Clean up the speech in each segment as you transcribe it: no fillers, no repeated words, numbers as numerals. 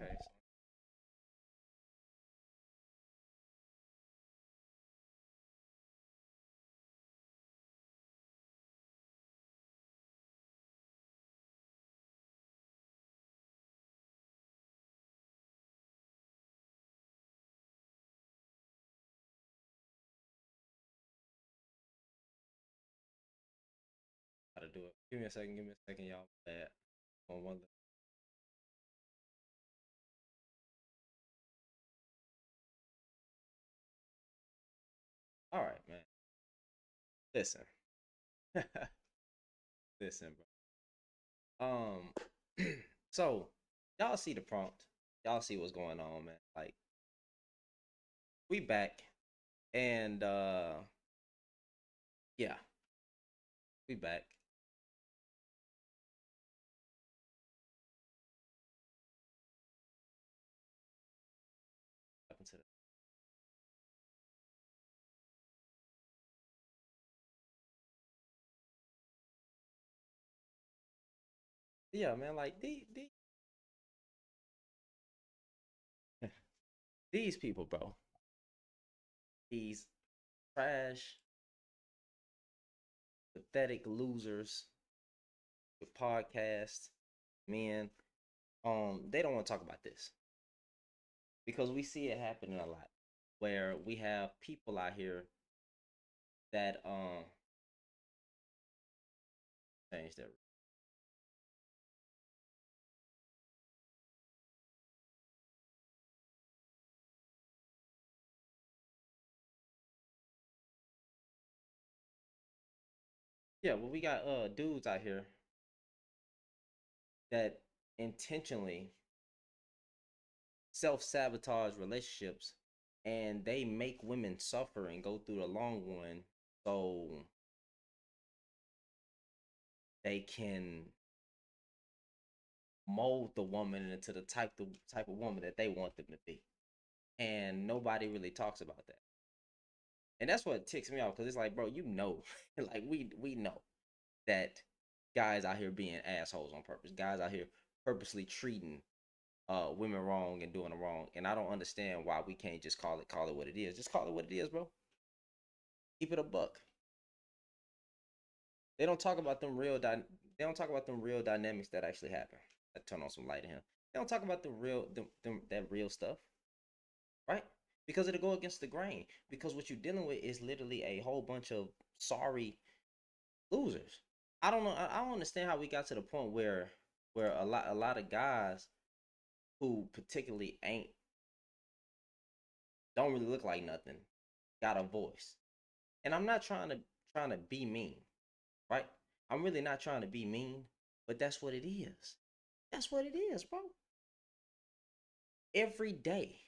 Okay. Gotta do it. Give me a second. Give me a second, y'all. Bad. On one. All right, man. Listen. Listen, bro. So y'all see the prompt. Y'all see what's going on, man. Like we back, and yeah, we back. Up into the yeah, man. Like these people, bro. These trash, pathetic losers with podcasts, men. They don't want to talk about this because we see it happening a lot, where we have people out here that change their yeah. Well, we got dudes out here that intentionally self sabotage relationships, and they make women suffer and go through the long one so they can mold the woman into the type of woman that they want them to be. And nobody really talks about that. And that's what ticks me off because it's like, bro, you know, like we know that guys out here being assholes on purpose. Guys out here purposely treating women wrong and doing it wrong. And I don't understand why we can't just call it what it is. Just call it what it is, bro. Keep it a buck. They don't talk about them they don't talk about them real dynamics that actually happen. I turn on some light in here. They don't talk about the real that real stuff, right? Because it'll go against the grain. Because what you're dealing with is literally a whole bunch of sorry losers. I don't know. I don't understand how we got to the point where a lot of guys who particularly ain't don't really look like nothing got a voice. And I'm not trying to be mean, right? I'm really not trying to be mean, but that's what it is. That's what it is, bro. Every day,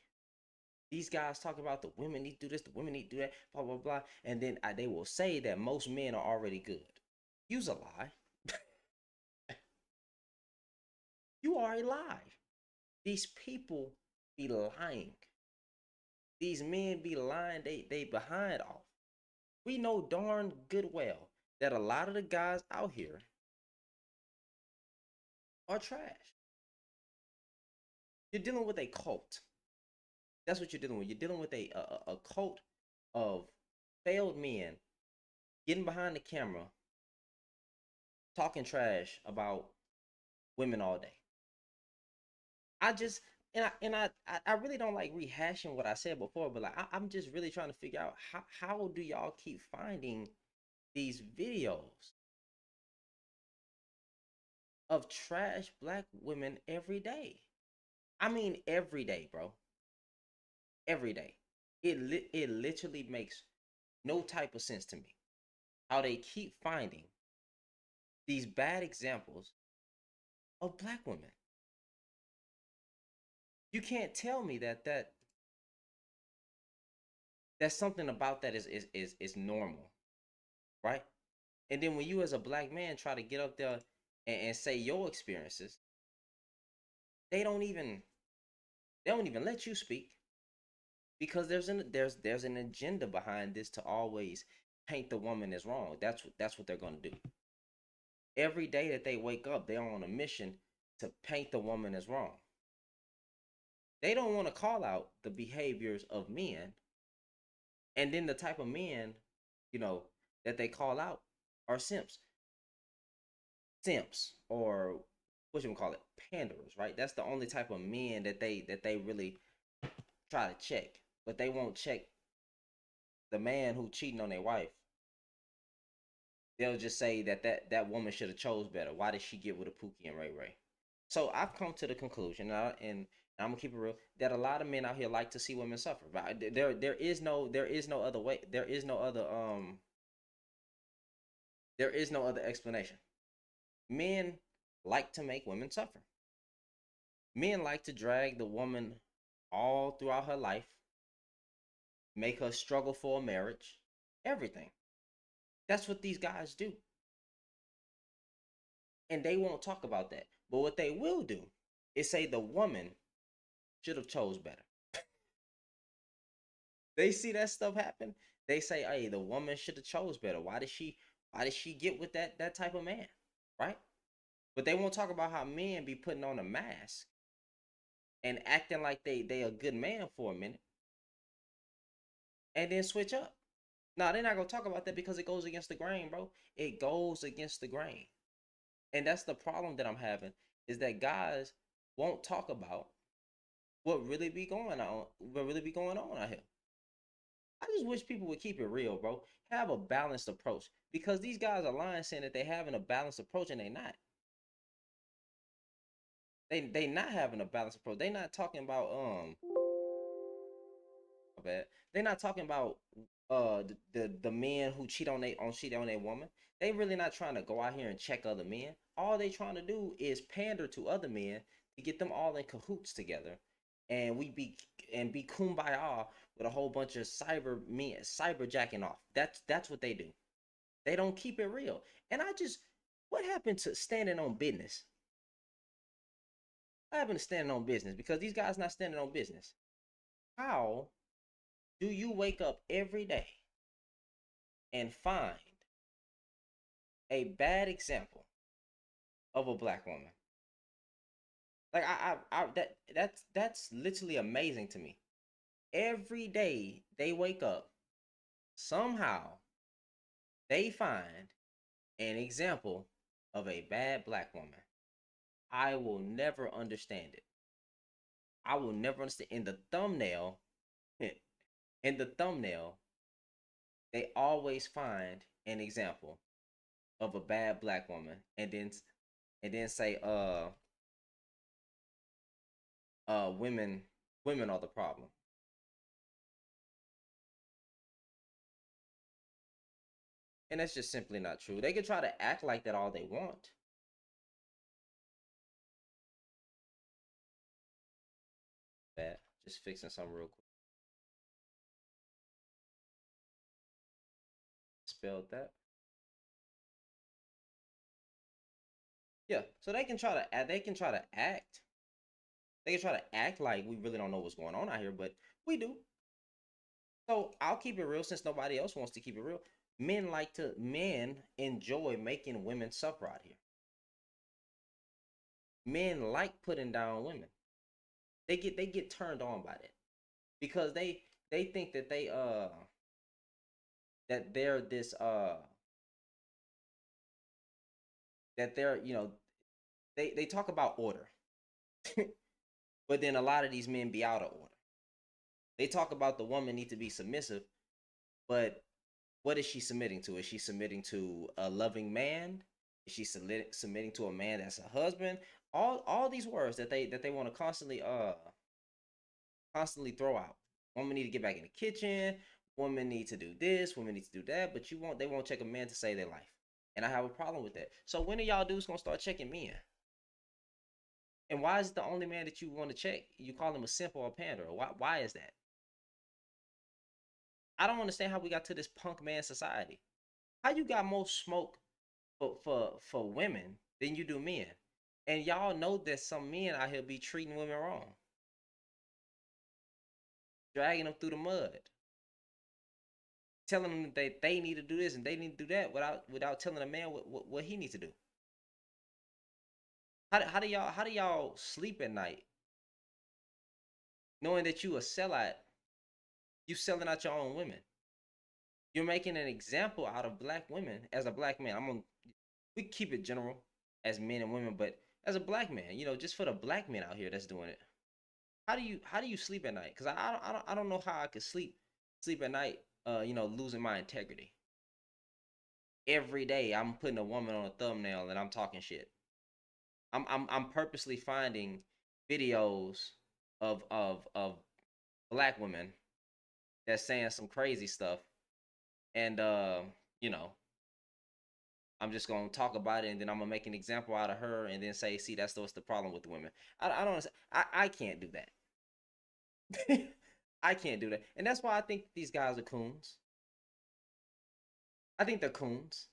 these guys talk about the women need to do this, the women need to do that, blah blah blah, and then they will say that most men are already good. Use a lie. You are a lie. These people be lying. These men be lying. They behind off. We know darn good well that a lot of the guys out here are trash. You're dealing with a cult. That's what you're dealing with. You're dealing with a cult of failed men getting behind the camera, talking trash about women all day. I just and I really don't like rehashing what I said before, but like I'm just really trying to figure out how do y'all keep finding these videos of trash black women every day? I mean every day, bro. Every day. It literally makes no type of sense to me how they keep finding these bad examples of black women. You can't tell me that something about that is normal, right? And then when you as a black man try to get up there and say your experiences, they don't even they don't even let you speak because there's an agenda behind this to always paint the woman as wrong. That's what they're gonna do. Every day that they wake up, they're on a mission to paint the woman as wrong. They don't want to call out the behaviors of men, and then the type of men, you know, that they call out are simps, or what you call it, panderers, right? That's the only type of men that they really try to check, but they won't check the man who cheating on their wife. They'll just say that woman should have chose better. Why did she get with a Pookie and Ray Ray? So I've come to the conclusion, and I'm gonna keep it real, that a lot of men out here like to see women suffer. But there is no other way. There is no other explanation. Men like to make women suffer. Men like to drag the woman all throughout her life, make her struggle for a marriage, everything. That's what these guys do. And they won't talk about that. But what they will do is say the woman should have chose better. They see that stuff happen. They say, "Hey, the woman should have chose better. Why did she get with that type of man?" Right? But they won't talk about how men be putting on a mask and acting like they a good man for a minute and then switch up. No, they're not gonna talk about that because it goes against the grain, bro. It goes against the grain. And that's the problem that I'm having, is that guys won't talk about what really be going on out here. I just wish people would keep it real, bro. Have a balanced approach, because these guys are lying saying that they're having a balanced approach, and they not. They not having a balanced approach. They not talking about my bad. They not talking about the men who cheat on a woman. They really not trying to go out here and check other men. All they trying to do is pander to other men to get them all in cahoots together, and be kumbaya with a whole bunch of cyber men cyber jacking off. That's what they do. They don't keep it real. And what happened to standing on business? What happened to standing on business? Because these guys not standing on business. How do you wake up every day and find a bad example of a black woman? Like that's literally amazing to me. Every day they wake up, somehow they find an example of a bad black woman. I will never understand it. I will never understand. In the thumbnail, they always find an example of a bad black woman, and then say women are the problem. And that's just simply not true. They can try to act like that all they want. Bad. Just fixing something real quick. Spelled that. Yeah. So they can try to act like we really don't know what's going on out here, but we do. So I'll keep it real, since nobody else wants to keep it real. Men enjoy making women suffer out here. Men like putting down women. They get turned on by that, because they think that they're this that they're, they talk about order. But then a lot of these men be out of order. They talk about the woman need to be submissive, but what is she submitting to? Is she submitting to a loving man? Is she submitting to a man that's a husband? All these words that they want to constantly throw out. Women need to get back in the kitchen. Women need to do this. Women need to do that. But they won't check a man to save their life. And I have a problem with that. So when are y'all dudes gonna start checking men? And why is it the only man that you want to check, you call him a simp or a panderer? Why is that? I don't understand how we got to this punk man society. How you got more smoke for women than you do men? And y'all know that some men out here be treating women wrong, dragging them through the mud, telling them that they need to do this and they need to do that without telling a man what he needs to do. How do y'all sleep at night knowing that you a sellout, you selling out your own women. You're making an example out of black women. As a black man, we keep it general as men and women, but as a black man, just for the black men out here that's doing it. How do you sleep at night? Because I don't know how I could sleep at night. Losing my integrity. Every day I'm putting a woman on a thumbnail and I'm talking shit. I'm purposely finding videos of black women that's saying some crazy stuff, and you know I'm just gonna talk about it, and then I'm gonna make an example out of her, and then say, see, that's what's the problem with the women. I don't. I can't do that. I can't do that, and that's why I think these guys are coons. I think they're coons.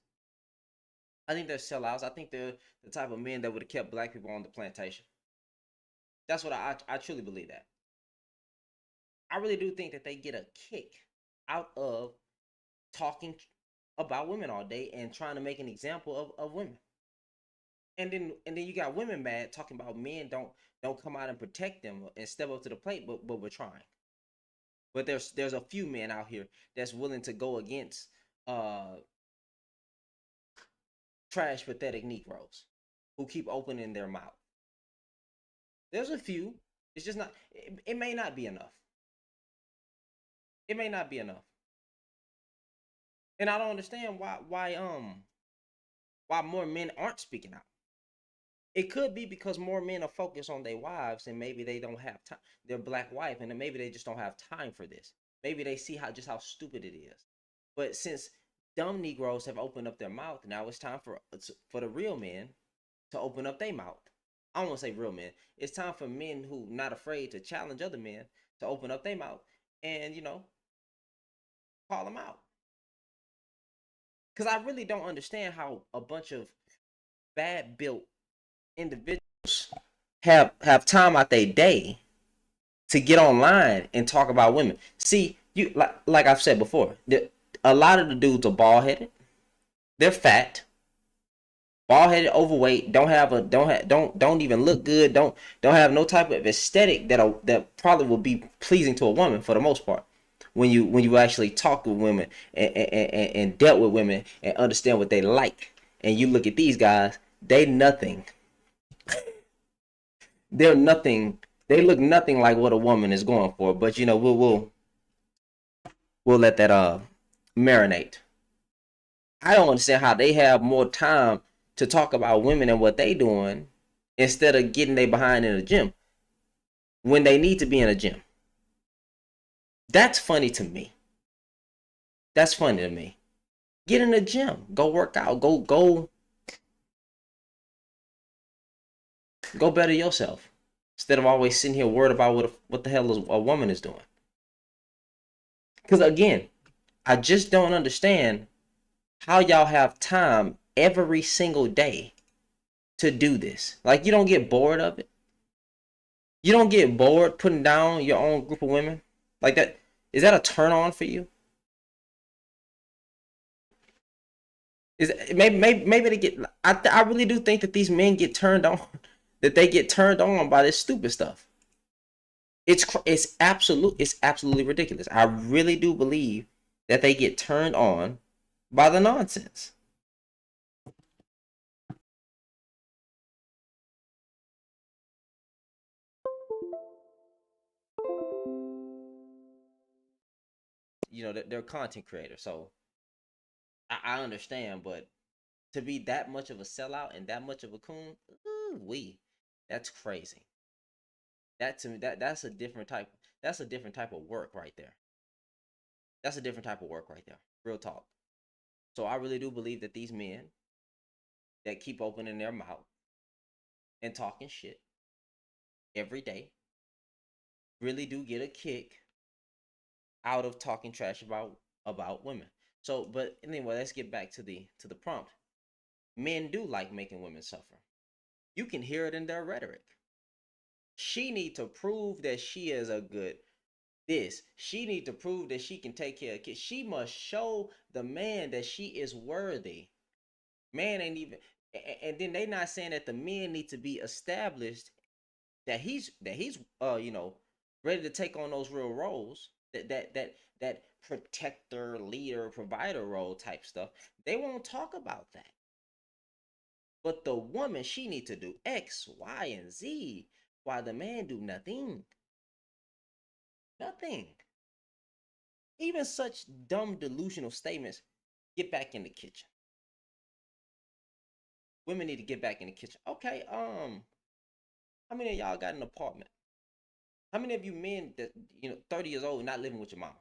I think they're sellouts. I think they're the type of men that would have kept black people on the plantation. That's what I truly believe that. I really do think that they get a kick out of talking about women all day and trying to make an example of women. And then you got women mad talking about men don't come out and protect them and step up to the plate, but we're trying. But there's a few men out here that's willing to go against uh trash pathetic Negroes who keep opening their mouth. There's a few. It's just not. It may not be enough. It may not be enough. And I don't understand why more men aren't speaking out. It could be because more men are focused on their wives, and maybe they don't have time. Their black wife, and then maybe they just don't have time for this. Maybe they see how stupid it is. But since dumb Negroes have opened up their mouth, now it's time for the real men to open up their mouth. I don't want to say real men. It's time for men who not afraid to challenge other men to open up their mouth and call them out. Because I really don't understand how a bunch of bad built individuals have time out their day to get online and talk about women. See, you like I've said before, a lot of the dudes are bald headed. They're fat, bald headed, overweight. Don't even look good. Don't have no type of aesthetic that probably will be pleasing to a woman for the most part. When you actually talk with women and dealt with women and understand what they like, and you look at these guys, they nothing. They're nothing. They look nothing like what a woman is going for. But we'll let that marinate. I don't understand how they have more time to talk about women and what they doing instead of getting they behind in the gym when they need to be in a gym. That's funny to me. That's funny to me. Get in the gym. Go work out. Go better yourself. Instead of always sitting here worried about what the hell a woman is doing. Because again, I just don't understand how y'all have time every single day to do this. Like, you don't get bored of it. You don't get bored putting down your own group of women like that. Is that a turn on for you? Is maybe they get? I really do think that these men get turned on, that they get turned on by this stupid stuff. It's absolutely ridiculous. I really do believe that they get turned on by the nonsense. They're content creators, so I understand, but to be that much of a sellout and that much of a coon, that's crazy. That to me, that's a different type. That's a different type of work right there. That's a different type of work right there. Real talk. So I really do believe that these men that keep opening their mouth and talking shit every day really do get a kick out of talking trash about women. So, but anyway, let's get back to the prompt. Men do like making women suffer. You can hear it in their rhetoric. She need to prove that she is a good this. She need to prove that she can take care of kids. She must show the man that she is worthy. Man ain't even, and then they not saying that the men need to be established, that he's ready to take on those real roles, that protector, leader, provider role type stuff, they won't talk about that. But the woman, she need to do X, Y, and Z, while the man do nothing. Nothing. Even such dumb delusional statements, get back in the kitchen. Women need to get back in the kitchen. Okay, how many of y'all got an apartment? How many of you men that 30 years old not living with your mama?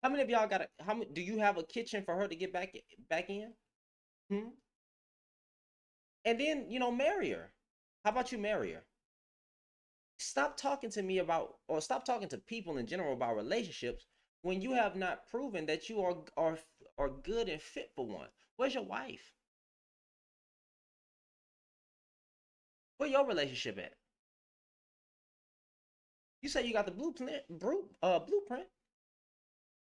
How many of y'all got how many do you have a kitchen for her to get back in? Hmm? And then, marry her. How about you marry her? Stop talking to me about, or stop talking to people in general about relationships when you have not proven that you are good and fit for one. Where's your wife? Where your relationship at? You say you got the blueprint.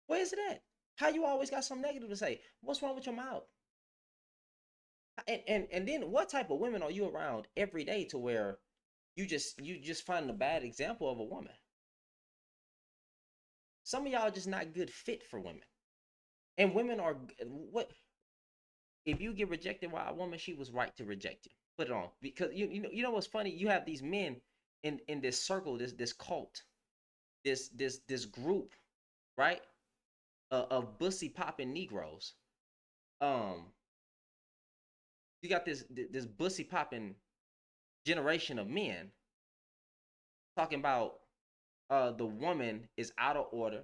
Where is it at? How you always got something negative to say? What's wrong with your mouth? And then what type of women are you around every day to where you just find a bad example of a woman? Some of y'all just not good fit for women. And women are what if you get rejected by a woman, she was right to reject you. Put it on. Because you know what's funny? You have these men in this circle, this cult, this group, right? Of bussy popping Negroes. Um, you got this bussy popping generation of men talking about the woman is out of order.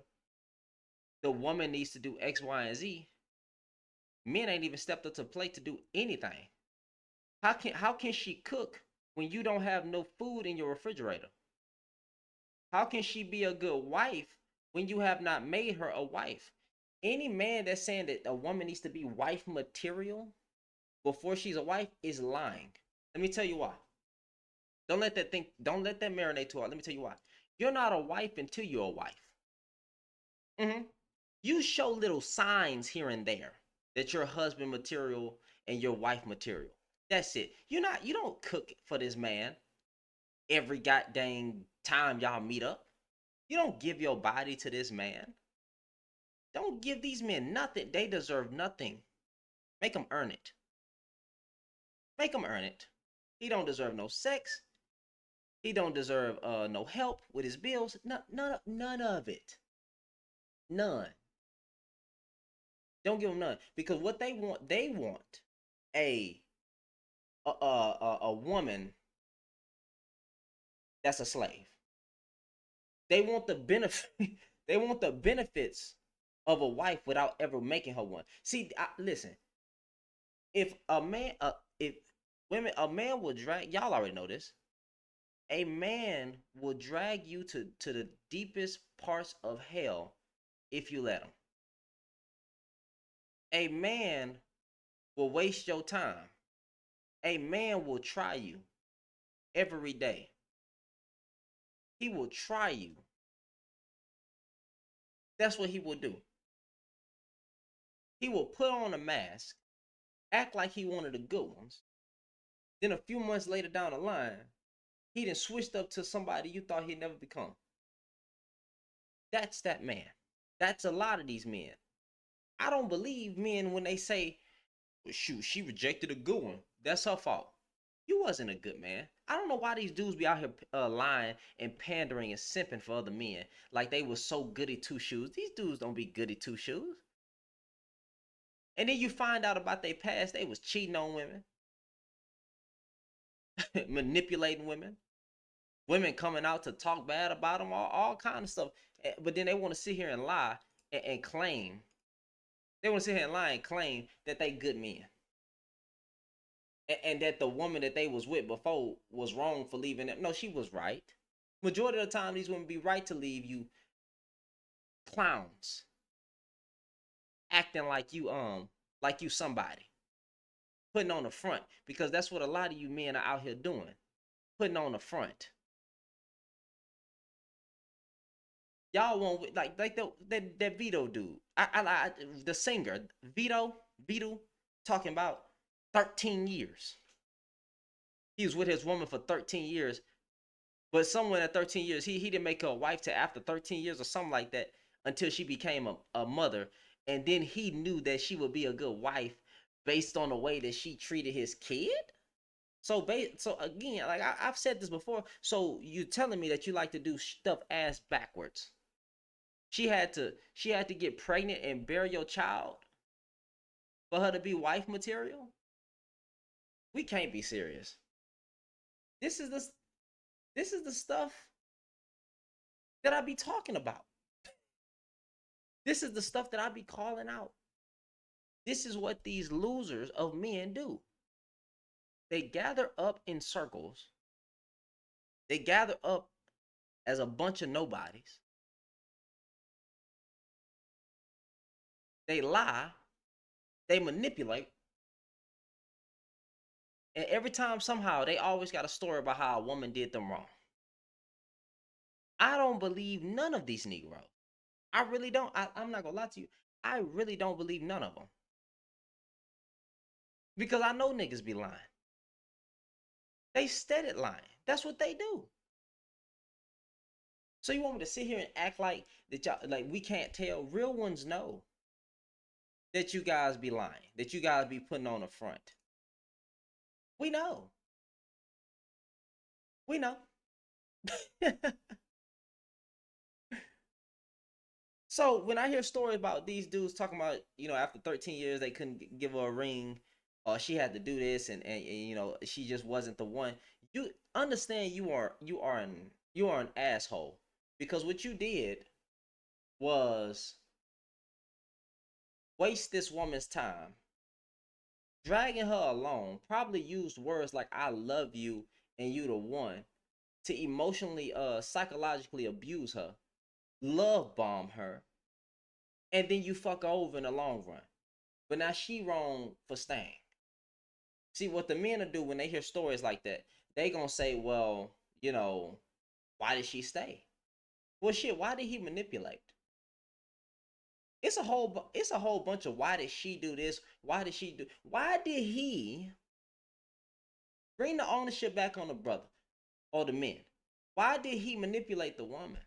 The woman needs to do X, Y, and Z. Men ain't even stepped up to the plate to do anything. How can she cook when you don't have no food in your refrigerator? How can she be a good wife when you have not made her a wife? Any man that's saying that a woman needs to be wife material before she's a wife is lying. Let me tell you why. Don't let that marinate too hard. Let me tell you why. You're not a wife until you're a wife. Mm-hmm. You show little signs here and there that you're husband material and your wife material. That's it. You don't cook for this man every goddamn time y'all meet up. You don't give your body to this man. Don't give these men nothing. They deserve nothing. Make them earn it. Make him earn it. He don't deserve no sex. He don't deserve no help with his bills. None of it. None. Don't give them none because what they want a a woman that's a slave. They want the benefit. They want the benefits of a wife without ever making her one. See, listen. If a man, if women, a man will drag. Y'all already know this. A man will drag you to the deepest parts of hell if you let him. A man will waste your time. A man will try you every day. He will try you. That's what he will do. He will put on a mask, act like he one of the good ones. Then a few months later down the line, he done switched up to somebody you thought he'd never become. That's that man. That's a lot of these men. I don't believe men when they say, well, shoot, she rejected a good one. That's her fault. You wasn't a good man. I don't know why these dudes be out here lying and pandering and simping for other men like they was so goody two shoes. These dudes don't be goody two shoes. And then you find out about their past. They was cheating on women, manipulating women, women coming out to talk bad about them, all kind of stuff. But then they want to sit here and lie and claim. They want to sit here and lie and claim that they good men. And that the woman that they was with before was wrong for leaving them. No, she was right. Majority of the time, these women be right to leave you clowns, acting like you somebody, putting on the front, because that's what a lot of you men are out here doing, putting on the front. Y'all want like that Vito dude. I the singer Vito talking about 13 years. He was with his woman for 13 years, But someone at 13 years, he didn't make her a wife till after 13 years or something like that, until she became a mother. And then he knew that she would be a good wife based on the way that she treated his kid. So again, like I've said this before. So you telling me that you like to do stuff ass backwards? She had to get pregnant and bear your child for her to be wife material? We can't be serious. This is the this is the stuff that I be talking about. This is the stuff that I be calling out. This is what these losers of men do. They gather up in circles. They gather up as a bunch of nobodies. They lie. They manipulate. And every time, somehow, they always got a story about how a woman did them wrong. I don't believe none of these Negroes. I really don't. I'm not going to lie to you. I really don't believe none of them. Because I know niggas be lying. They steady lying. That's what they do. So you want me to sit here and act like that y'all, like we can't tell? Real ones know that you guys be lying, that you guys be putting on a front. We know. We know. So when I hear stories about these dudes talking about, after 13 years they couldn't give her a ring, or she had to do this, and she just wasn't the one. You understand you are an asshole, because what you did was waste this woman's time, dragging her along, probably used words like "I love you" and "you the one" to emotionally, psychologically abuse her, love bomb her, and then you fuck her over in the long run. But now she wrong for staying. See, what the men will do when they hear stories like that, they gonna say, well, why did she stay? Well, shit, why did he manipulate? It's a whole bunch of why did she do this? Why did he bring the ownership back on the brother or the men? Why did he manipulate the woman?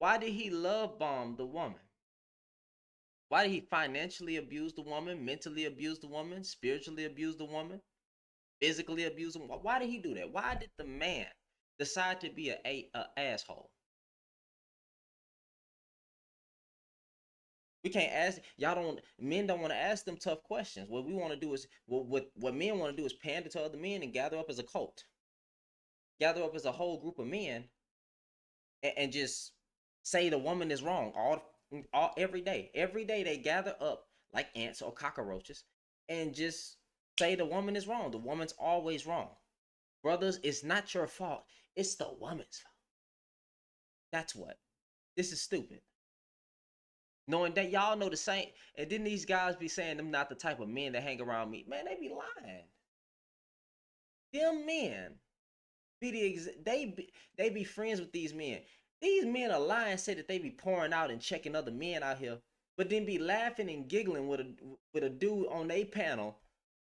Why did he love bomb the woman? Why did he financially abuse the woman, mentally abuse the woman, spiritually abuse the woman, physically abuse them? Why did he do that? Why did the man decide to be a asshole? We can't ask y'all. Men don't want to ask them tough questions. What we want to do is what men want to do is pander to other men and gather up as a cult, gather up as a whole group of men, and just say the woman is wrong all every day. Every day they gather up like ants or cockroaches and just say the woman is wrong. The woman's always wrong. Brothers, it's not your fault. It's the woman's fault. That's what. This is stupid. Knowing that y'all know the same, and then these guys be saying them not the type of men that hang around me. Man, they be lying. Them men they be friends with these men. These men are lying, say that they be pouring out and checking other men out here, but then be laughing and giggling with a dude on their panel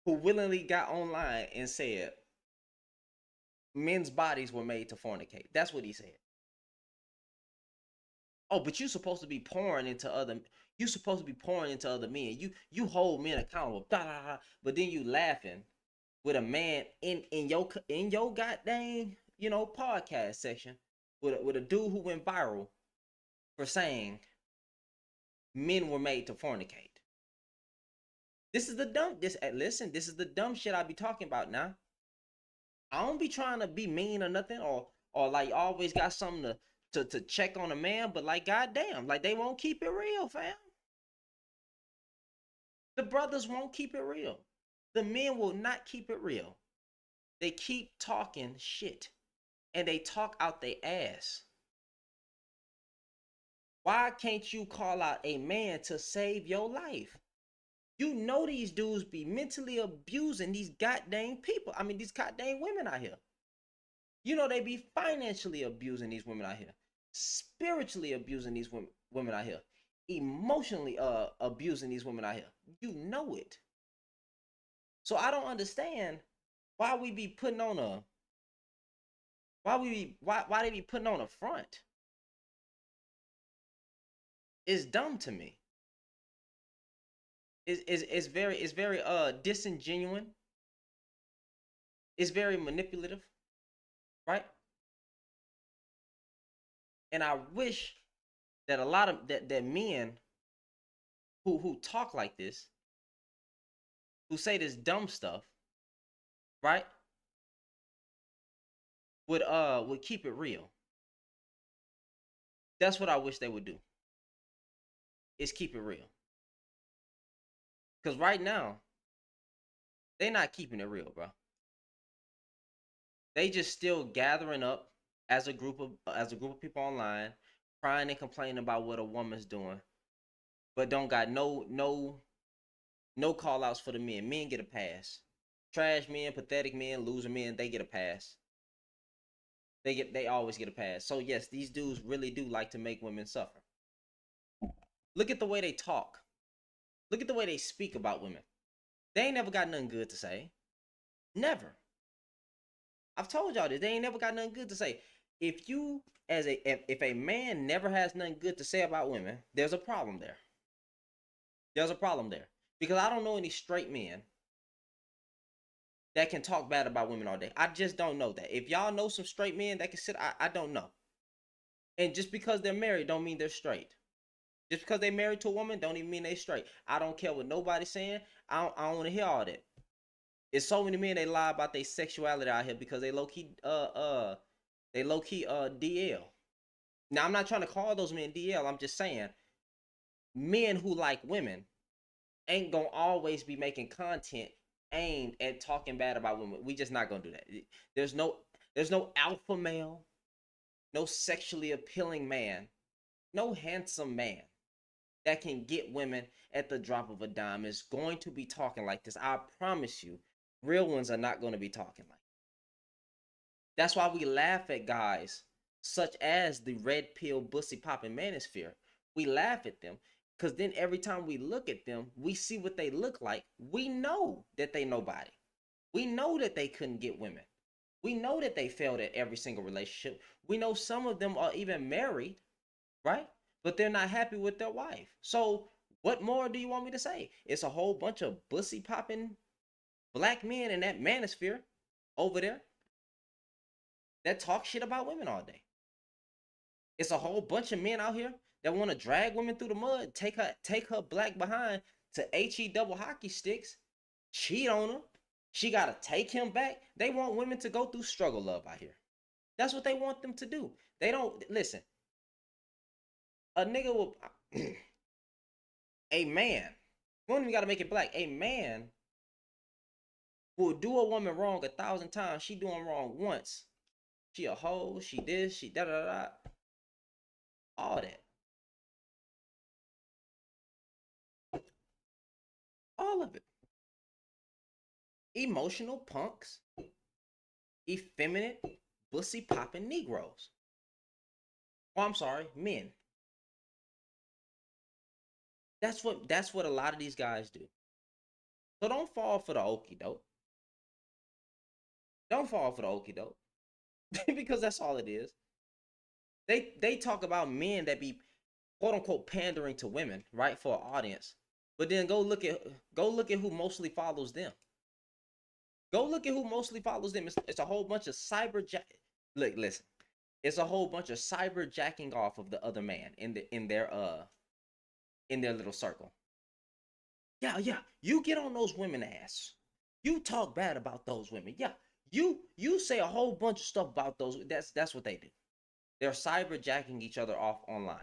who willingly got online and said men's bodies were made to fornicate. That's what he said. Oh, but you're supposed to be pouring into other. You supposed to be pouring into other men. You hold men accountable. Blah, blah, blah, but then you laughing with a man in your goddamn podcast section with a dude who went viral for saying men were made to fornicate. This is the dumb. Listen. This is the dumb shit I be talking about now. I don't be trying to be mean or nothing, or like always got something to check on a man, but like goddamn, like they won't keep it real, fam. The brothers won't keep it real. The men will not keep it real. They keep talking shit, and they talk out their ass. Why can't you call out a man to save your life? You know these dudes be mentally abusing these goddamn people. I mean, these goddamn women out here. You know they be financially abusing these women out here, spiritually abusing these women out here, emotionally abusing these women out here. You know it. So I don't understand why we be putting on Why they be putting on a front? It's dumb to me. It's very disingenuous. It's very manipulative, right? And I wish that a lot of that men who talk like this, who say this dumb stuff, right, would keep it real. That's what I wish they would do. Is keep it real. Cause right now they not keeping it real, bro. They just still gathering up as a group of people online, crying and complaining about what a woman's doing, but don't got no call outs for the men. Men get a pass. Trash men, pathetic men, loser men, they get a pass. They always get a pass. So yes, these dudes really do like to make women suffer. Look at the way they talk. Look at the way they speak about women. They ain't never got nothing good to say. Never. I've told y'all this. They ain't never got nothing good to say. If a man never has nothing good to say about women, there's a problem there. There's a problem there. Because I don't know any straight men that can talk bad about women all day. I just don't know that. If y'all know some straight men that can sit, I don't know. And just because they're married don't mean they're straight. Just because they married to a woman don't even mean they straight. I don't care what nobody's saying. I don't want to hear all that. It's so many men they lie about their sexuality out here because they low key DL. Now I'm not trying to call those men DL. I'm just saying men who like women ain't gonna always be making content aimed at talking bad about women. We just not gonna do that. There's no alpha male, no sexually appealing man, no handsome man that can get women at the drop of a dime is going to be talking like this. I promise you, real ones are not going to be talking like that. That's why we laugh at guys such as the red pill bussy popping manosphere. We laugh at them because then every time we look at them, we see what they look like. We know that they nobody. We know that they couldn't get women. We know that they failed at every single relationship. We know some of them are even married, right? But they're not happy with their wife. So what more do you want me to say? It's a whole bunch of bussy popping black men in that manosphere over there that talk shit about women all day. It's a whole bunch of men out here that want to drag women through the mud, take her black behind to HE double hockey sticks, cheat on her. She gotta take him back. They want women to go through struggle love out here. That's what they want them to do. They don't listen. A nigga will a man. We don't even gotta make it black. A man will do a woman wrong 1,000 times. She doing wrong once. She a hoe. She this. She da da da. All that. All of it. Emotional punks. Effeminate, bussy popping Negroes. Oh, I'm sorry, men. That's what a lot of these guys do. So don't fall for the okie doke. Don't fall for the okie doke. Because that's all it is. They talk about men that be quote unquote pandering to women, right, for an audience. But then go look at who mostly follows them. Go look at who mostly follows them. It's a whole bunch of Look, listen. It's a whole bunch of cyber jacking off of the other man in their little circle. Yeah, yeah. You get on those women ass. You talk bad about those women. Yeah. You say a whole bunch of stuff about those. That's what they do. They're cyber jacking each other off online.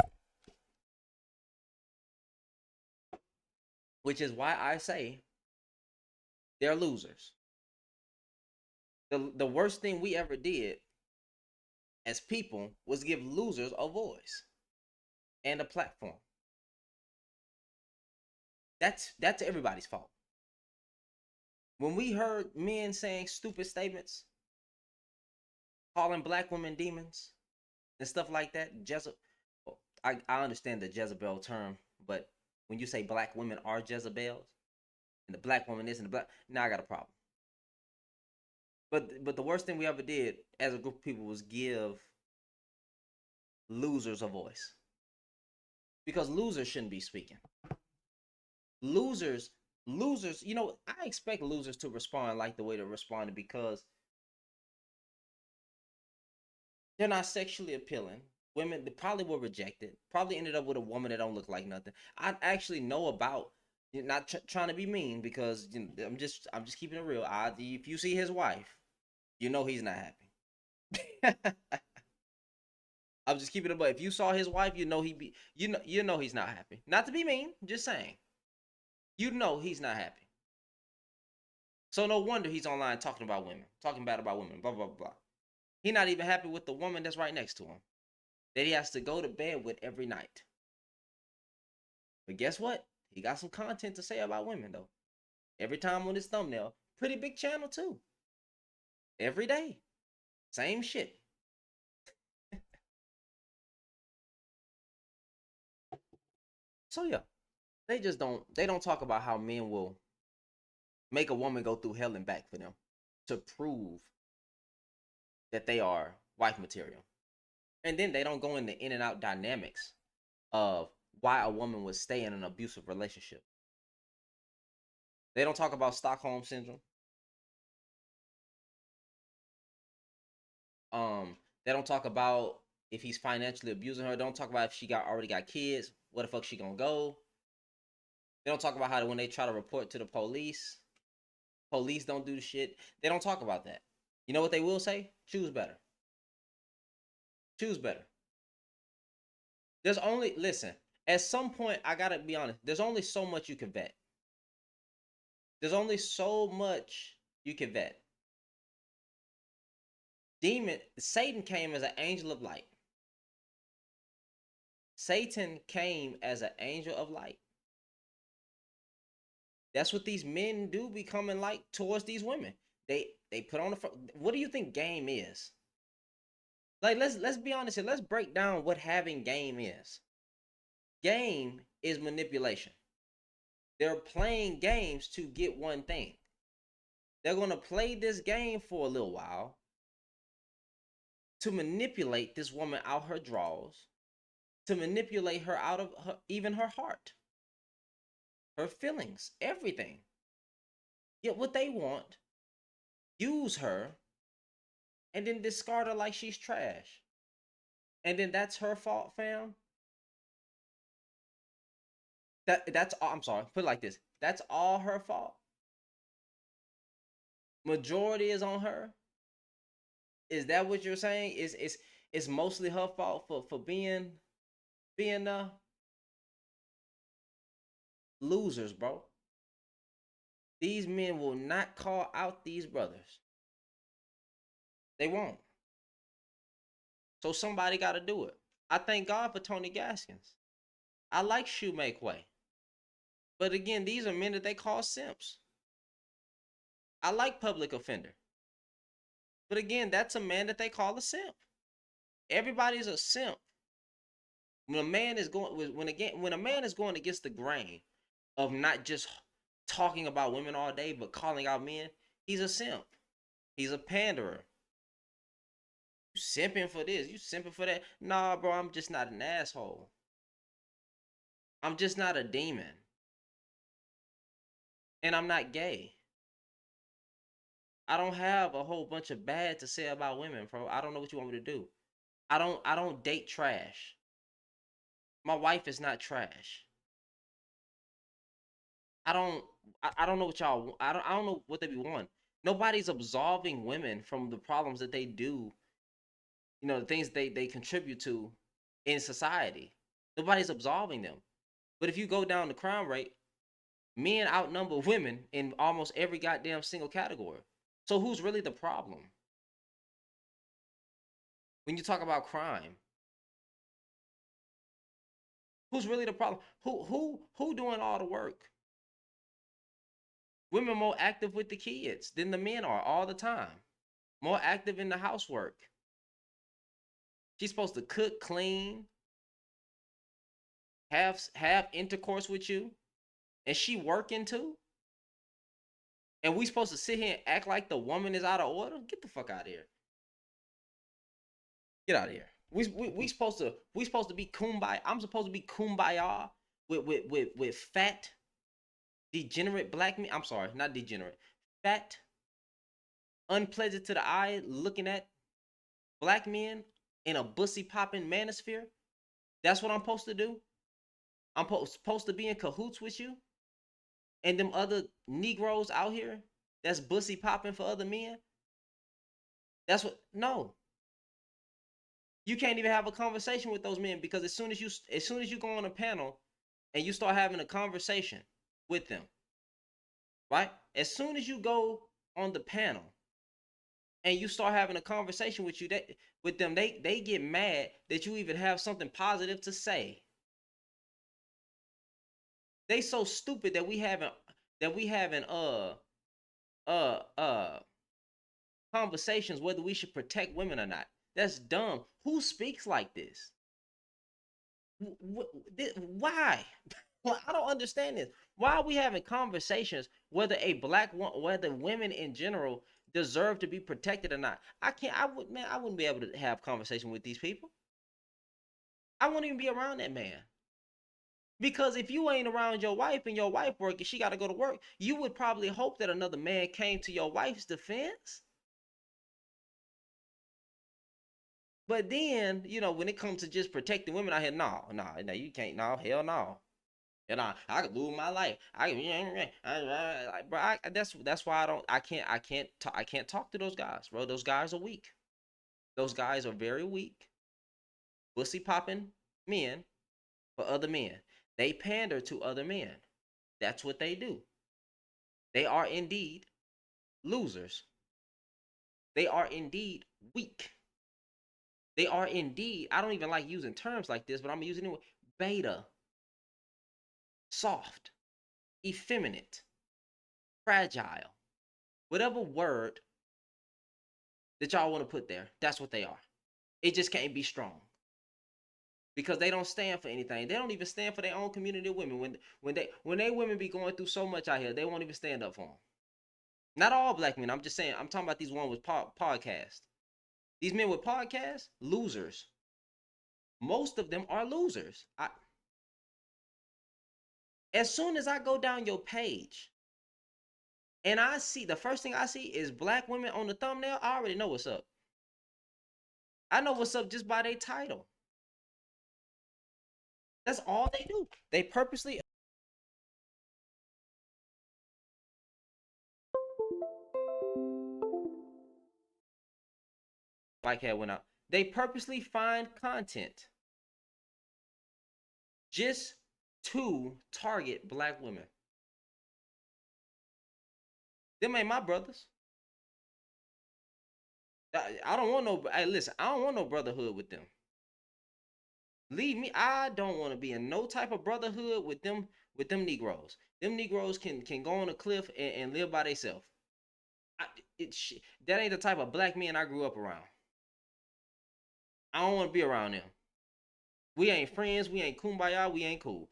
Which is why I say they're losers. The worst thing we ever did as people was give losers a voice and a platform. That's everybody's fault. When we heard men saying stupid statements, calling black women demons and stuff like that, I understand the Jezebel term, but when you say black women are Jezebels and the black woman is and the black, now I got a problem. But the worst thing we ever did as a group of people was give losers a voice. Because losers shouldn't be speaking. Losers, losers, I expect losers to respond like the way they responded because they're not sexually appealing. Women they probably were rejected. Probably ended up with a woman that don't look like nothing. I actually know about. Not trying to be mean because I'm just keeping it real. If you see his wife, you know he's not happy. I'm just keeping it. But if you saw his wife, you know you know he's not happy. Not to be mean, just saying. You know he's not happy. So no wonder he's online talking about women, talking bad about women, blah blah blah. He's not even happy with the woman that's right next to him that he has to go to bed with every night. But guess what? He got some content to say about women though. Every time on his thumbnail, pretty big channel too. Every day, same shit. So yeah, they don't talk about how men will make a woman go through hell and back for them to prove that they are wife material. And then they don't go into in and out dynamics of why a woman would stay in an abusive relationship. They don't talk about Stockholm syndrome. They don't talk about if he's financially abusing her. They don't talk about if she already got kids. Where the fuck she gonna go? They don't talk about how when they try to report to the police don't do the shit. They don't talk about that. You know what they will say? Choose better. Choose better. Listen, at some point, I gotta be honest, there's only so much you can vet. There's only so much you can vet. Satan came as an angel of light. Satan came as an angel of light. That's what these men do becoming like towards these women. They put on the front. What do you think game is? Like let's be honest here. Let's break down what having game is. Game is manipulation. They're playing games to get one thing. They're going to play this game for a little while to manipulate this woman out her drawers, to manipulate her out of even her heart, her feelings, everything. Get what they want, use her, and then discard her like she's trash. And then that's her fault, fam. That's all. I'm sorry. Put it like this. That's all her fault. Majority is on her. Is that what you're saying? It's mostly her fault for being losers, bro. These men will not call out these brothers. They won't. So somebody got to do it. I thank God for Tony Gaskins. I like Shoe Make Way. But again, these are men that they call simps. I like Public Offender. But again, that's a man that they call a simp. Everybody's a simp. When a man is going against the grain of not just talking about women all day but calling out men, he's a simp. He's a panderer. You simping for this, you simping for that. Nah, bro, I'm just not an asshole. I'm just not a demon. And I'm not gay. I don't have a whole bunch of bad to say about women, bro. I don't know what you want me to do. I don't date trash. My wife is not trash. I don't know what y'all I don't know what they be wanting. Nobody's absolving women from the problems that they do, the things they contribute to in society. Nobody's absolving them. But if you go down the crime rate, men outnumber women in almost every goddamn single category. So who's really the problem? When you talk about crime, who's really the problem? Who doing all the work? Women more active with the kids than the men are all the time. More active in the housework. She's supposed to cook, clean, have intercourse with you, and she working too. And we supposed to sit here and act like the woman is out of order? Get the fuck out of here. Get out of here. We supposed to be kumbaya. I'm supposed to be kumbaya with fat, degenerate black men. I'm sorry, not degenerate. Fat, unpleasant to the eye, looking at black men in a bussy popping manosphere. That's what I'm supposed to do. I'm supposed to be in cahoots with you and them other Negroes out here that's bussy popping for other men. That's what. No, you can't even have a conversation with those men, because as soon as you go on a panel and you start having a conversation with them, right? As soon as you go on the panel and you start having a conversation with them, they get mad that you even have something positive to say. They so stupid that we having conversations whether we should protect women or not. That's dumb. Who speaks like this? Why? Well, I don't understand this. Why are we having conversations whether whether women in general deserve to be protected or not? I wouldn't be able to have conversation with these people. I wouldn't even be around that man. Because if you ain't around your wife and your wife working, she got to go to work, you would probably hope that another man came to your wife's defense. But then, when it comes to just protecting women out here, no, you can't, no, hell no. And I could lose my life. That's why I can't talk to those guys, bro. Those guys are weak. Those guys are very weak. Pussy popping men for other men. They pander to other men. That's what they do. They are indeed losers. They are indeed weak. They are indeed, I don't even like using terms like this, but I'm using it, beta, soft, effeminate, fragile, whatever word that y'all want to put there, that's what they are. It just can't be strong, because they don't stand for anything. They don't even stand for their own community of women. When they women be going through so much out here, they won't even stand up for them. Not all black men. I'm just saying. I'm talking about these ones with podcasts. These men with podcasts, losers. Most of them are losers. As soon as I go down your page and I see, the first thing I see is black women on the thumbnail, I already know what's up. I know what's up just by their title. That's all they do. They purposely. My cat went out. They purposely find content just to target black women. Them ain't my brothers. I don't want no. Hey, listen, I don't want no brotherhood with them. Leave me. I don't want to be in no type of brotherhood with them. With them Negroes. Them Negroes can go on a cliff and live by themselves. That ain't the type of black men I grew up around. I don't want to be around them. We ain't friends. We ain't kumbaya. We ain't cool.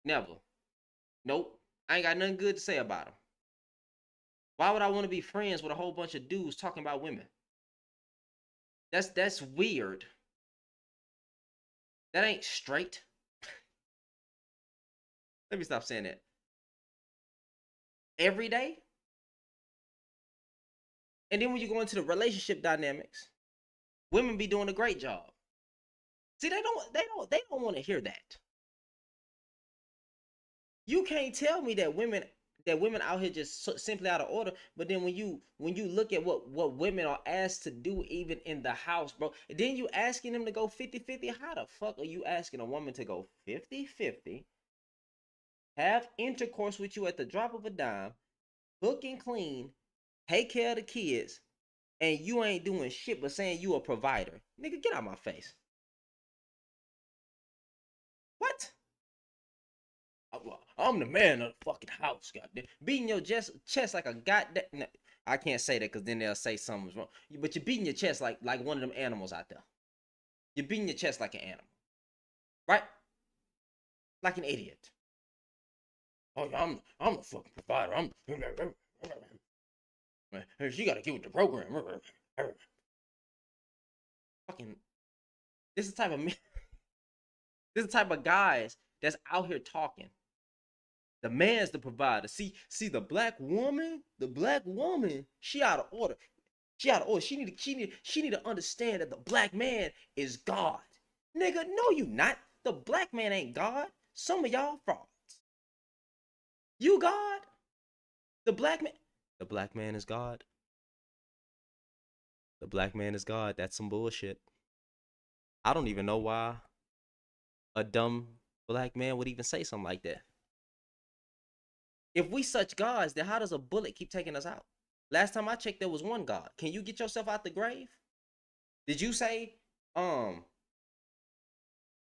Never. Nope. I ain't got nothing good to say about them. Why would I want to be friends with a whole bunch of dudes talking about women? That's weird. That ain't straight. Let me stop saying that. Every day. And then when you go into the relationship dynamics, women be doing a great job. See, they don't want to hear that. You can't tell me that women out here just simply out of order. But then when you look at what women are asked to do, even in the house, bro, then you asking them to go 50-50. How the fuck are you asking a woman to go 50-50, have intercourse with you at the drop of a dime, cook and clean, take care of the kids, and you ain't doing shit but saying you a provider? Nigga, get out my face. What? I'm the man of the fucking house, goddamn. Beating your chest like a goddamn. No, I can't say that because then they'll say something's wrong. But you're beating your chest like one of them animals out there. You're beating your chest like an animal, right? Like an idiot. Oh, I'm the fucking provider. She got to get with the program. Fucking, this is the type of this is the type of guys that's out here talking. The man's the provider. See, the black woman, she out of order. She out of order. She need to understand that the black man is God. Nigga, no, you not. The black man ain't God. Some of y'all frauds. You God? The black man. The black man is God. The black man is God. That's some bullshit. I don't even know why a dumb black man would even say something like that. If we such gods, then how does a bullet keep taking us out? Last time I checked, there was one God. Can you get yourself out the grave? Did you say, no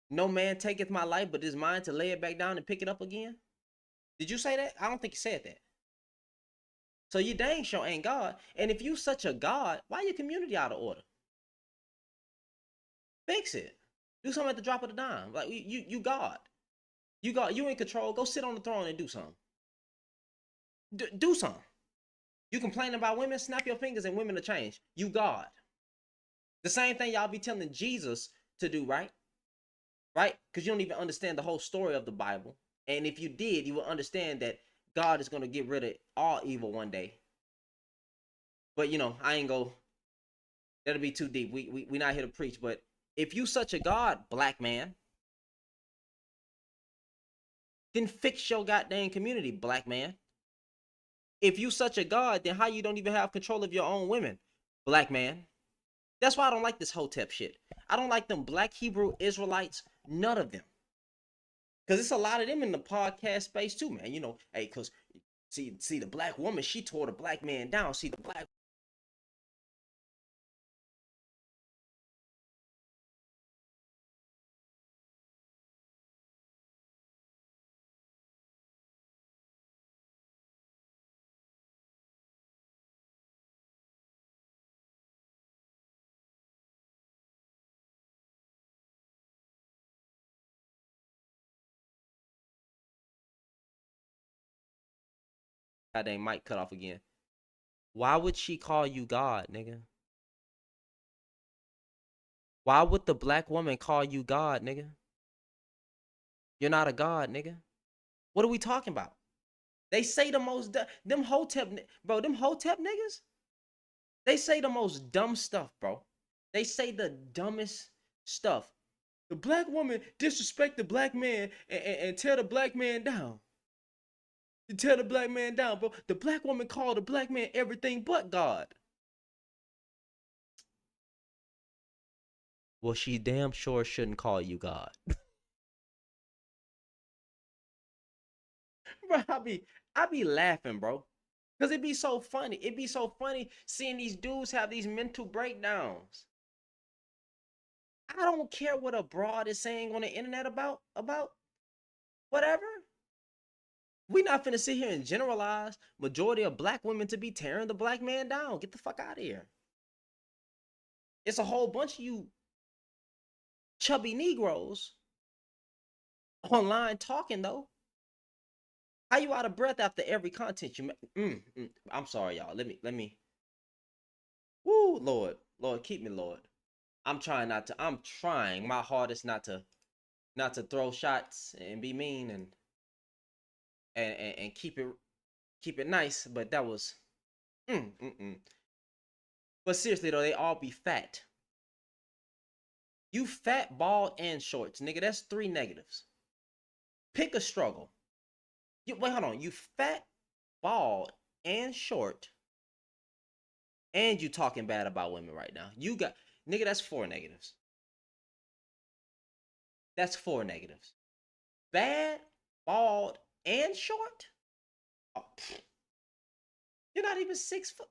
man taketh my life, but is mine to lay it back down and pick it up again? Did you say that? I don't think you said that. So you dang sure ain't God. And if you such a God, why your community out of order? Fix it. Do something at the drop of the dime. Like you God. You God. You in control. Go sit on the throne and do something. Do something. You complain about women, snap your fingers and women will change. You God. The same thing y'all be telling Jesus to do, right? Right? Because you don't even understand the whole story of the Bible. And if you did, you will understand that God is going to get rid of all evil one day. But, you know, I ain't go. That'll be too deep. We not here to preach. But if you such a God, black man, then fix your goddamn community, black man. If you such a God, then how you don't even have control of your own women, black man? That's why I don't like this Hotep shit. I don't like them black Hebrew Israelites, none of them. Because it's a lot of them in the podcast space too, man. You know, hey, because see the black woman, she tore the black man down. See the black. Goddamn mic cut off again. Why would she call you God, nigga? Why would the black woman call you God, nigga? You're not a God, nigga. What are we talking about? They say the most them Hotep, bro. Them Hotep niggas. They say the most dumb stuff, bro. They say the dumbest stuff. The black woman disrespect the black man and tear the black man down. You tear the black man down, bro. The black woman called the black man everything but God. Well, she damn sure shouldn't call you God. Bro, I be laughing, bro. Cause it be so funny. It be so funny seeing these dudes have these mental breakdowns. I don't care what a broad is saying on the internet about whatever. We not finna sit here and generalize majority of black women to be tearing the black man down. Get the fuck out of here. It's a whole bunch of you chubby Negroes online talking though. How you out of breath after every content you make? I'm sorry, y'all. Let me. Woo, Lord, keep me, Lord. I'm trying not to. I'm trying my hardest not to throw shots and be mean and keep it nice. But that was. But seriously though, they all be fat. You fat, bald, and shorts, nigga. That's 3 negatives. Pick a struggle. Wait, hold on. You fat, bald, and short, and you talking bad about women right now. You got, nigga, that's 4 negatives. That's 4 negatives. Bad, bald, and short? Oh, you're not even 6 foot.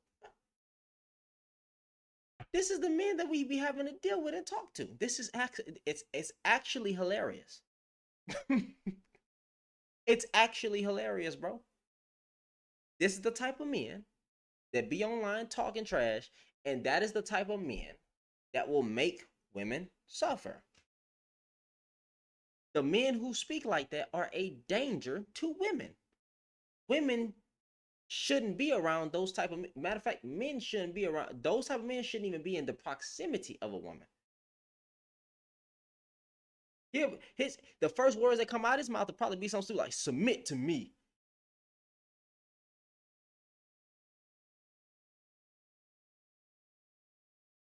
This is the men that we be having to deal with and talk to. This is actually, it's actually hilarious. It's actually hilarious, bro. This is the type of men that be online talking trash, and that is the type of men that will make women suffer. The men who speak like that are a danger to women. Women shouldn't be around those type of matter of fact, men shouldn't be around those type of men shouldn't even be in the proximity of a woman. Yeah, the first words that come out of his mouth will probably be something like submit to me.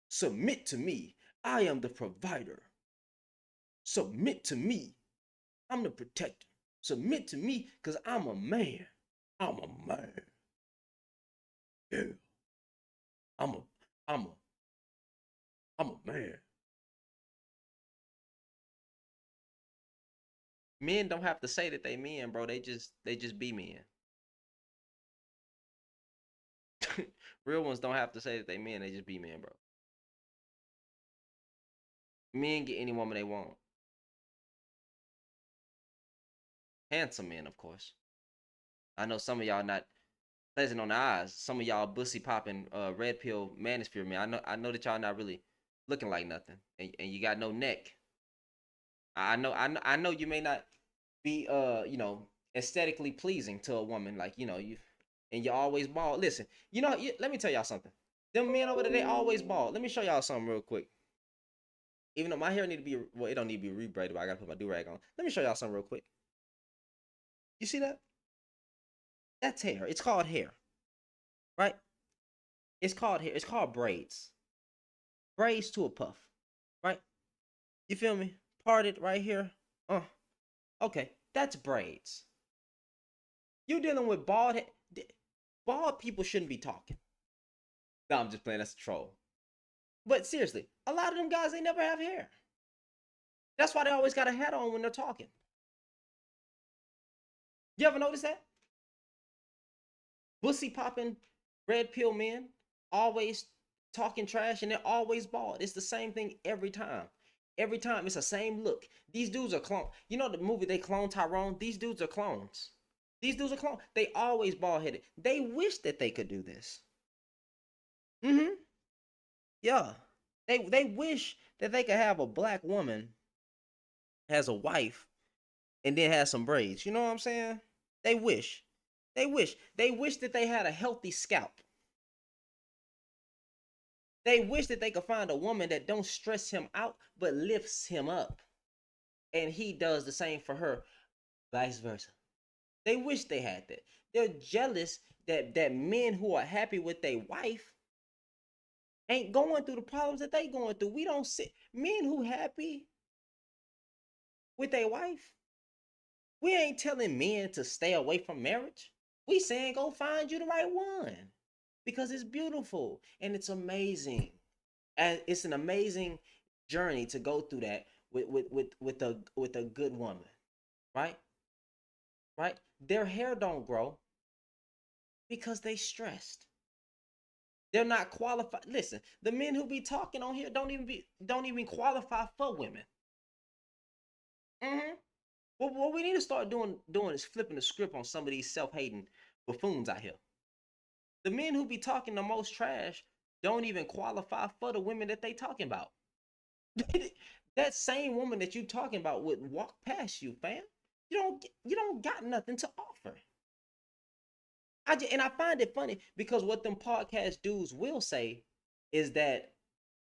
Submit to me. I am the provider. Submit to me. I'm the protector. Submit to me because I'm a man. I'm a man. Yeah. I'm a I'm a I'm a man. Men don't have to say that they men, bro. They just be men. Real ones don't have to say that they men, they just be men, bro. Men get any woman they want. Handsome men, of course. I know some of y'all not pleasant on the eyes. Some of y'all bussy popping red pill manosphere man. I know that y'all not really looking like nothing. And you got no neck. I know you may not be aesthetically pleasing to a woman, like, you and you're always bald. Listen, let me tell y'all something. Them men over there, they always bald. Let me show y'all something real quick. Even though my hair need to be, well, it don't need to be rebraided, but I gotta put my do-rag on. Let me show y'all something real quick. You see that? That's hair. It's called hair, right? It's called hair. It's called braids. Braids to a puff, right? You feel me? Parted right here. Okay, that's braids. You're dealing with bald head. Bald people shouldn't be talking. No, I'm just playing. That's a troll. But seriously, a lot of them guys, they never have hair. That's why they always got a hat on when they're talking. You ever notice that? Bussy popping, red pill men, always talking trash, and they're always bald. It's the same thing every time. Every time, it's the same look. These dudes are clones. You know the movie they clone Tyrone? These dudes are clones. These dudes are clones. They always bald headed. They wish that they could do this. Mm-hmm. Yeah. They wish that they could have a black woman as a wife and then have some braids. You know what I'm saying? They wish. They wish. They wish that they had a healthy scalp. They wish that they could find a woman that don't stress him out but lifts him up. And he does the same for her, vice versa. They wish they had that. They're jealous that men who are happy with their wife ain't going through the problems that they going through. We don't see men who happy with their wife. We ain't telling men to stay away from marriage. We saying go find you the right one because it's beautiful and it's amazing. And it's an amazing journey to go through that with a good woman, right? Right? Their hair don't grow because they stressed. They're not qualified. Listen, the men who be talking on here don't even qualify for women. Mm-hmm. What we need to start doing is flipping the script on some of these self-hating buffoons out here. The men who be talking the most trash don't even qualify for the women that they talking about. That same woman that you talking about would walk past you, fam. You don't got nothing to offer. And I find it funny because what them podcast dudes will say is that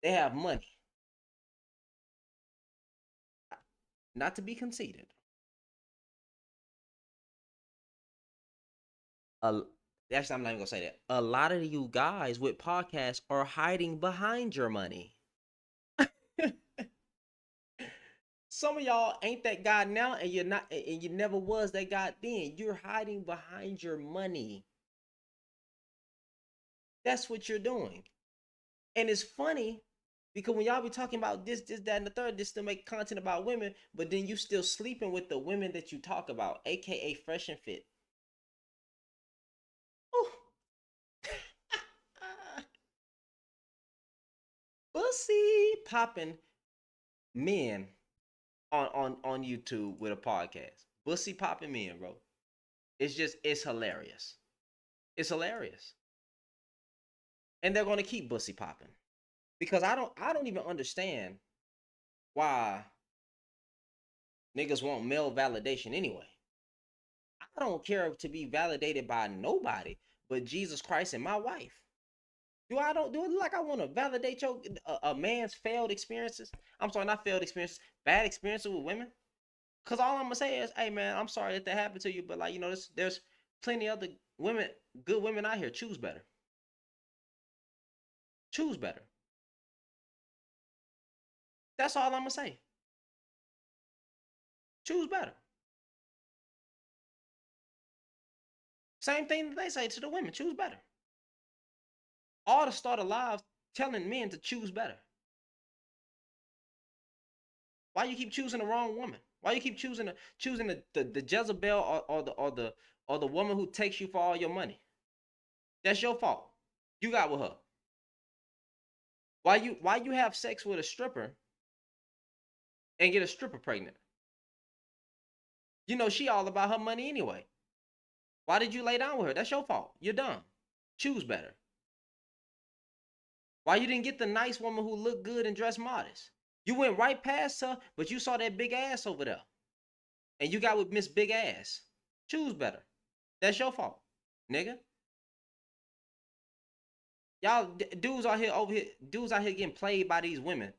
they have money. Not to be conceited. Uh, Actually, I'm not even gonna say that. A lot of you guys with podcasts are hiding behind your money. Some of y'all ain't that guy now, and you're not, and you never was that guy then. You're hiding behind your money. That's what you're doing. And it's funny because when y'all be talking about this, that, and the third, this to make content about women, but then you still sleeping with the women that you talk about, aka Fresh and Fit. Oh. Pussy popping men on YouTube with a podcast. Bussy popping men, bro. It's hilarious. It's hilarious. And they're gonna keep bussy popping. Because I don't even understand why niggas want male validation anyway. I don't care to be validated by nobody, but Jesus Christ and my wife. Do it like I want to validate a man's failed experiences? I'm sorry, not failed experiences, bad experiences with women. Cause all I'm gonna say is, hey man, I'm sorry that happened to you, but like there's plenty other women, good women out here. Choose better. Choose better. That's all I'm gonna say. Choose better. Same thing that they say to the women. Choose better. All to start a live telling men to choose better. Why you keep choosing the wrong woman? Why you keep choosing the Jezebel or the woman who takes you for all your money? That's your fault. You got with her. Why you have sex with a stripper and get a stripper pregnant? You know she all about her money anyway. Why did you lay down with her? That's your fault. You're dumb. Choose better. Why you didn't get the nice woman who looked good and dressed modest? You went right past her, but you saw that big ass over there. And you got with Miss Big Ass. Choose better. That's your fault, nigga. Y'all dudes out here getting played by these women,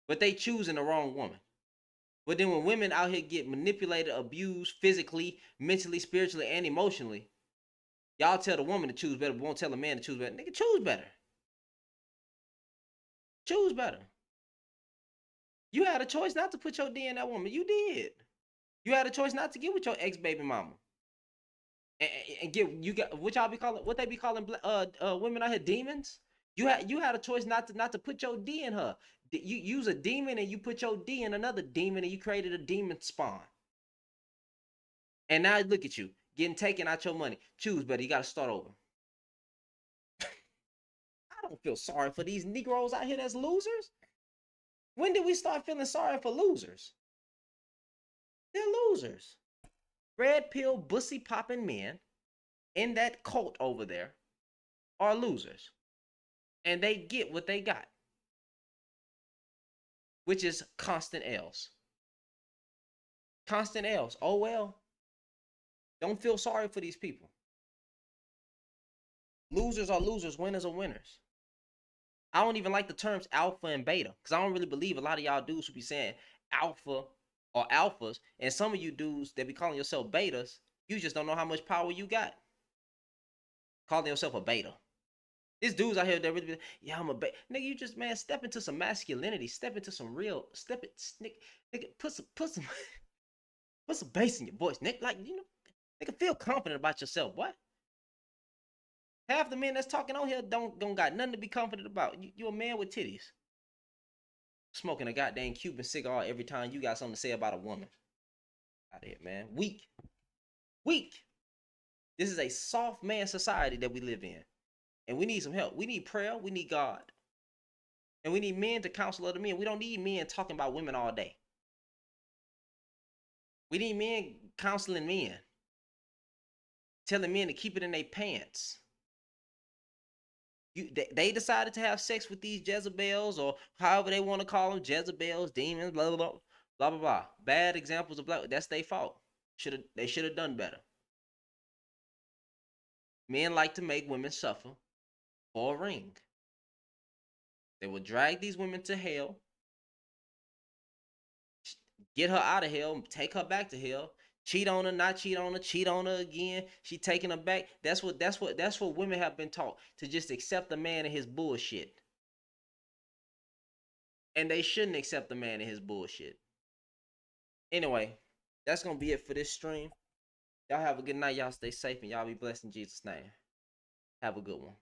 but they choosing the wrong woman. But then when women out here get manipulated, abused physically, mentally, spiritually, and emotionally, y'all tell the woman to choose better, but won't tell the man to choose better. Nigga, choose better. Choose better. You had a choice not to put your D in that woman. You did. You had a choice not to get with your ex-baby mama. And get what y'all be calling, what they be calling women out here, demons. You had a choice not to put your D in her. You use a demon and you put your D in another demon and you created a demon spawn. And now look at you getting taken out your money. Choose better. You got to start over. I don't feel sorry for these Negroes out here that's losers. When did we start feeling sorry for losers? They're losers. Red pill, bussy popping men in that cult over there are losers. And they get what they got, which is constant L's. Constant L's. Oh well. Don't feel sorry for these people. Losers are losers, winners are winners. I don't even like the terms alpha and beta because I don't really believe a lot of y'all dudes who be saying alpha or alphas, and some of you dudes that be calling yourself betas, you just don't know how much power you got. Calling yourself a beta. These dudes out here that really be, yeah, I'm a beta. Nigga, you just, man, step into some masculinity, step into some real, nigga, put some bass in your voice, nigga. Like, nigga, feel confident about yourself. What? Half the men that's talking on here don't got nothing to be confident about. You a man with titties. Smoking a goddamn Cuban cigar every time you got something to say about a woman. Out of here, man. Weak. This is a soft man society that we live in. And we need some help. We need prayer. We need God. And we need men to counsel other men. We don't need men talking about women all day. We need men counseling men. Telling men to keep it in their pants. They decided to have sex with these Jezebels, or however they want to call them, Jezebels, demons, blah blah blah, blah blah blah. Bad examples of black. That's their fault. They should have done better. Men like to make women suffer for a ring. They will drag these women to hell, get her out of hell, take her back to hell, cheat on her, not cheat on her, cheat on her again. She taking her back. That's what women have been taught, to just accept the man and his bullshit. And they shouldn't accept the man and his bullshit. Anyway, that's gonna be it for this stream. Y'all have a good night. Y'all stay safe and y'all be blessed in Jesus' name. Have a good one.